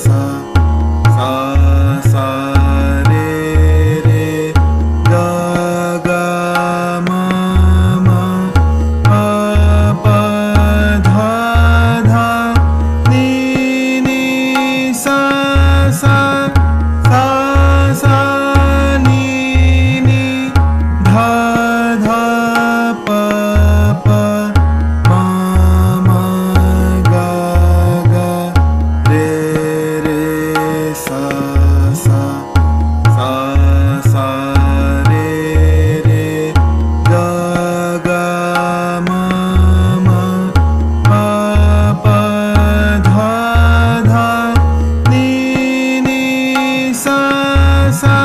सा सा सा रे रे गा गा मा मा पा पा धा धा नी नी सा सा सा सा नी नी धा धा पा पा मा मा गा गा रे रे सा सा सा सा रे रे गा गा मा मा पा पा धा धा नी नी सा सा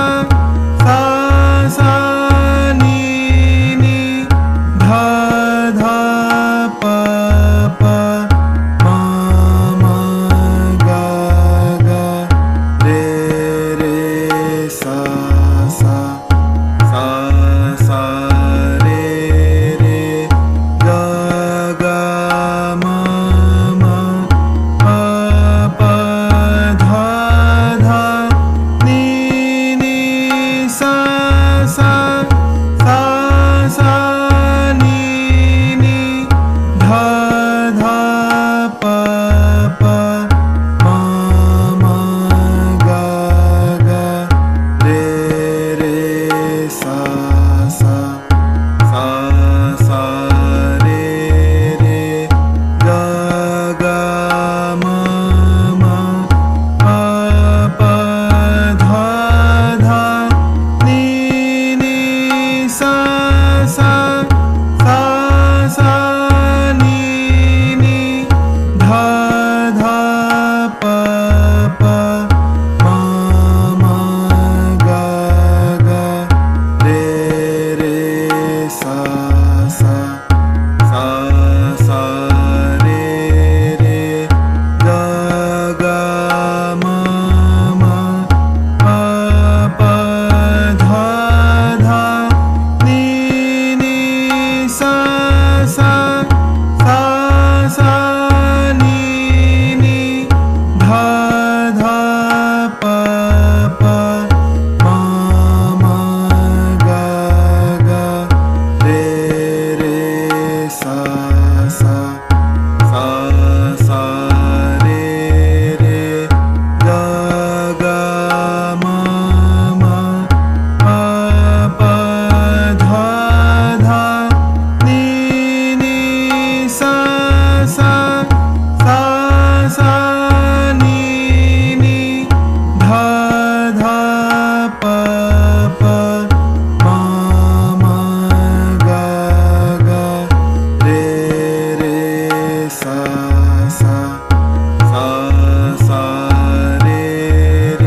सा सा नी नी धा धा पा पा मा मा गा गा रे रे सा सा सा सा रे रे गा गा मा मा पा पा धा धा नी नी सा सा सा सा नी नी धा धा पा पा मा मा गा गा रे रे सा सा सा सा रे रे गा गा मा मा पा पा धा धा नी नी सा सा सा सा नी नी धा धा पा पा मा मा गा गा रे रे सा सा सा सा रे रे गा गा मा मा पा पा धा धा नी नी सा सा सा सा नी नी धा धा पा पा मा मा गा गा रे रे सा सा सा सा रे रे गा गा मा मा पा पा धा धा नी नी सा सा सा सा नी नी धा धा पा पा मा मा गा गा रे रे सा सा सा सा रे रे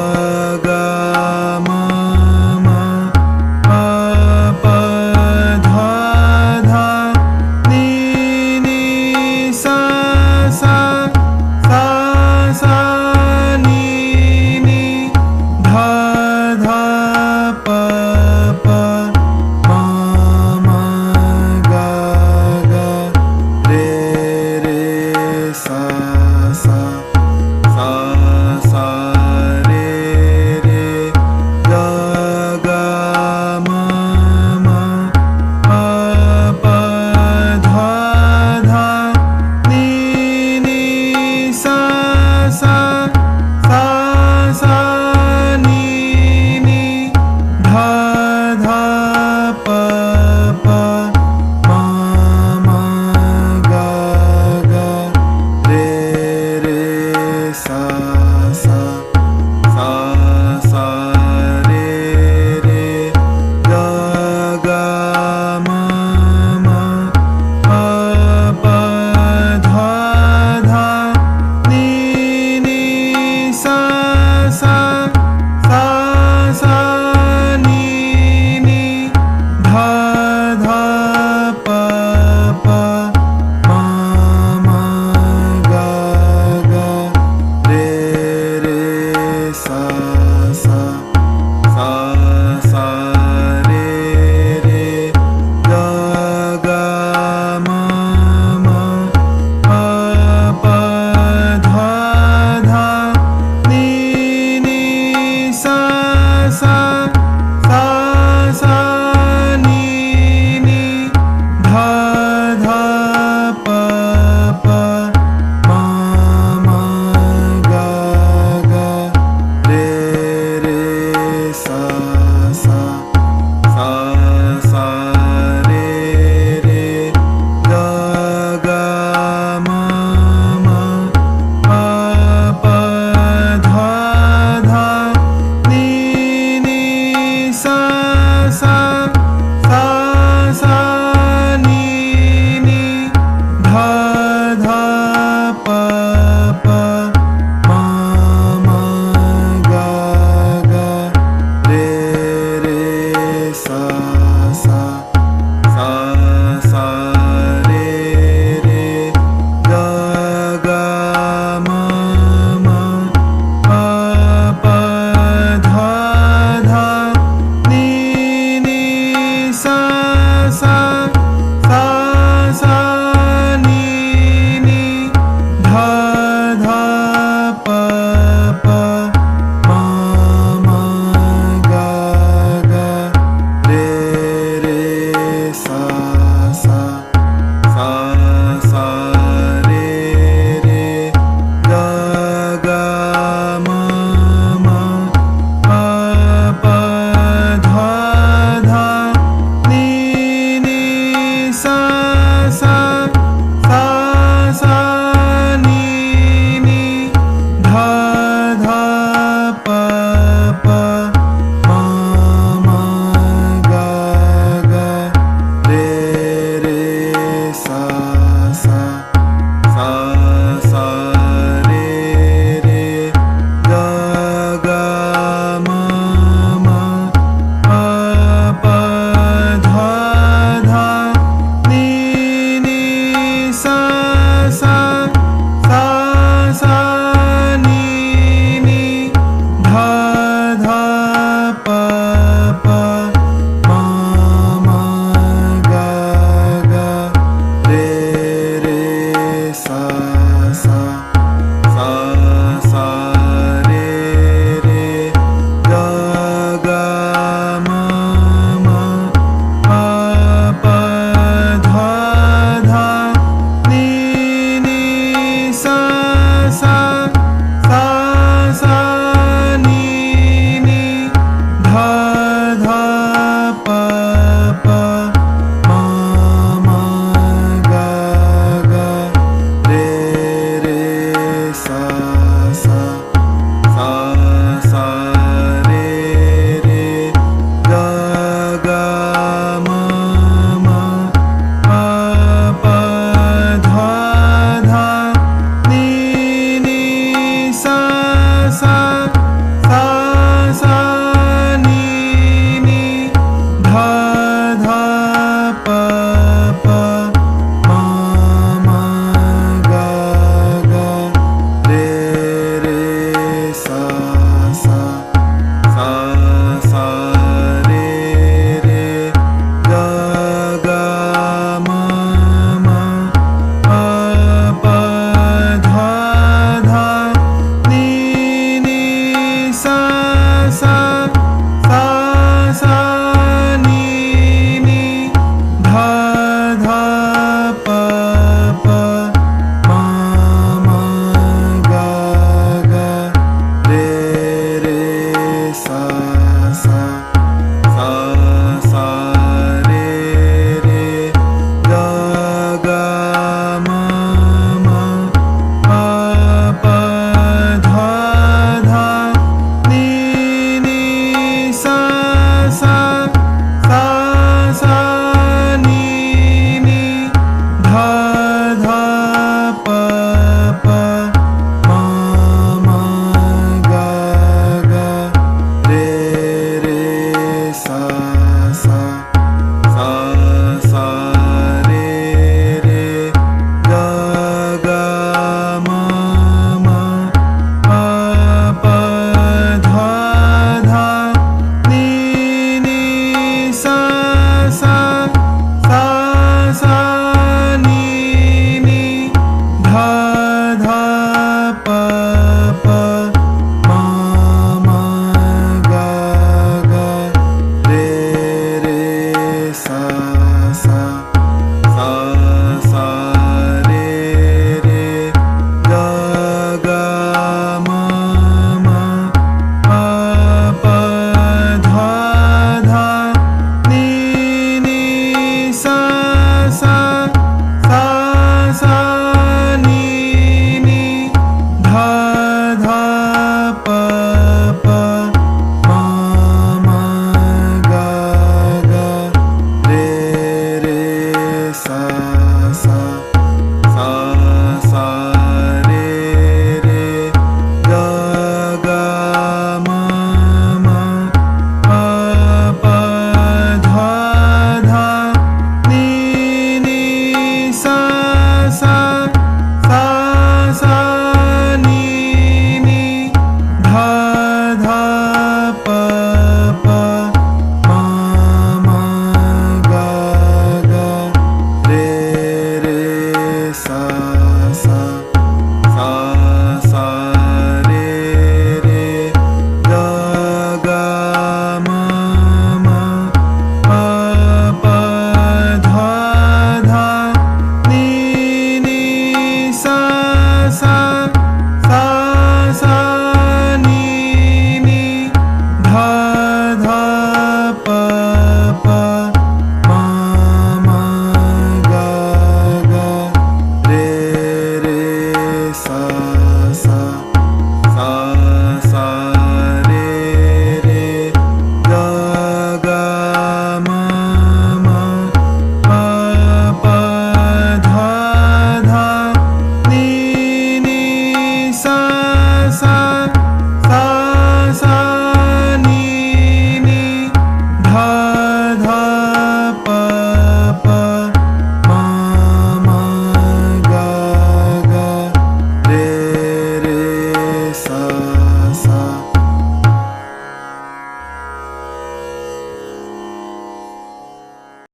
गा गा मा मा पा पा धा धा नी नी सा सा सा सा नी नी धा धा पा पा मा मा गा गा रे रे सा सा सा सा रे रे गा गा मा मा पा पा धा धा नी नी सा सा सा सा नी नी धा धा पा पा मा मा गा गा रे रे सा